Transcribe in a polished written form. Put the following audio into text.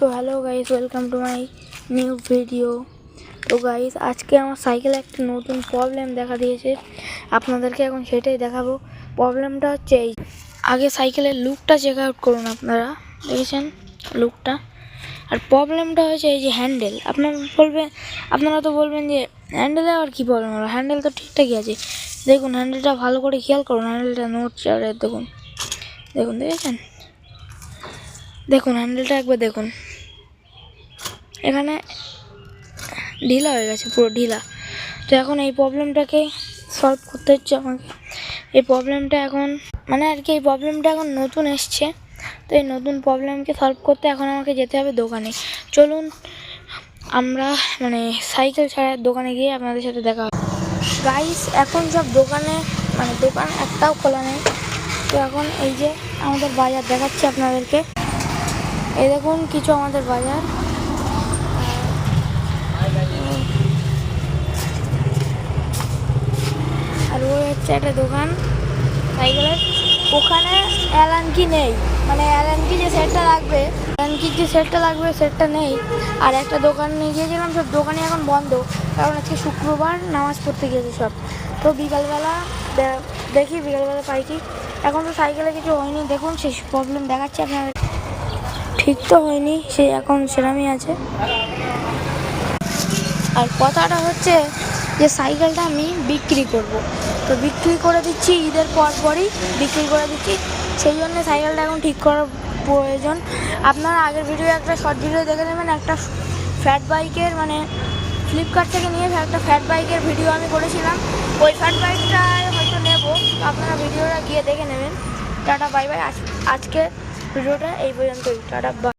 তো hello guys, welcome to my new video. তো guys, আজকে আমার সাইকেলে একটা নতুন প্রবলেম দেখা দিয়েছে। আপনাদেরকে এখন সেটাই দেখাবো। প্রবলেমটা হচ্ছে এই, আগে সাইকেলের লুকটা চেক আউট করুন। আপনারা দেখেছেন লুকটা, আর প্রবলেমটা হয়েছে এই যে হ্যান্ডেল। আপনারা তো বলবেন যে হ্যান্ডেলে আর কী প্রবলেম হলো, হ্যান্ডেল তো ঠিকঠাকই আছে। দেখুন হ্যান্ডেলটা ভালো করে খেয়াল করুন, হ্যান্ডেলটা নড়ছে। আর দেখুন দেখুন দেখেছেন, দেখুন হ্যান্ডেলটা একবার দেখুন, এখানে ঢিলা হয়ে গেছে, পুরো ঢিলা। তো এখন এই প্রবলেমটাকে সলভ করতে হচ্ছে আমাকে। এই প্রবলেমটা এখন এই প্রবলেমটা এখন নতুন এসছে। তো এই নতুন প্রবলেমকে সলভ করতে এখন আমাকে যেতে হবে দোকানে। চলুন আমরা সাইকেল ছাড়ার দোকানে গিয়ে আপনাদের সাথে দেখা হবে। গাইস, এখন সব দোকান একটাও খোলা নেই। তো এখন এই যে আমাদের বাজার দেখাচ্ছি আপনাদেরকে। এই দেখুন কিছু আমাদের বাজার, আর ওই হচ্ছে একটা দোকান সাইকেলের। ওখানে অ্যালান কি নেই, অ্যালান কি যে সেটটা লাগবে সেটটা নেই। আর একটা দোকান নিয়ে গিয়েছিলাম, সব দোকানে এখন বন্ধ, কারণ আজকে শুক্রবার, নামাজ পড়তে গিয়েছে সব। তো বিকালবেলা দেখি বিকালবেলা পাই কি। এখন তো সাইকেলে কিছু হয়নি, দেখুন সেই প্রবলেম দেখাচ্ছে আপনাদের। ঠিক তো হয়নি, সে এখন সেরামই আছে। আর কথাটা হচ্ছে যে সাইকেলটা আমি বিক্রি করব, তো বিক্রি করে দিচ্ছি, ঈদের পরই বিক্রি করে দিচ্ছি। সেই জন্য সাইকেলটা এখন ঠিক করার প্রয়োজন। আপনারা আগের ভিডিও একটা শর্ট ভিডিও দেখে নেবেন, একটা ফ্যাট বাইকের ফ্লিপকার্ট থেকে নিয়ে একটা ফ্যাট বাইকের ভিডিও আমি করেছিলাম। ওই ফ্যাট বাইকটা হয়তো নেব, আপনারা ভিডিওটা গিয়ে দেখে নেবেন। Tata bye bye. আজকে ভিডিওটা এই পর্যন্তই। Tata bye.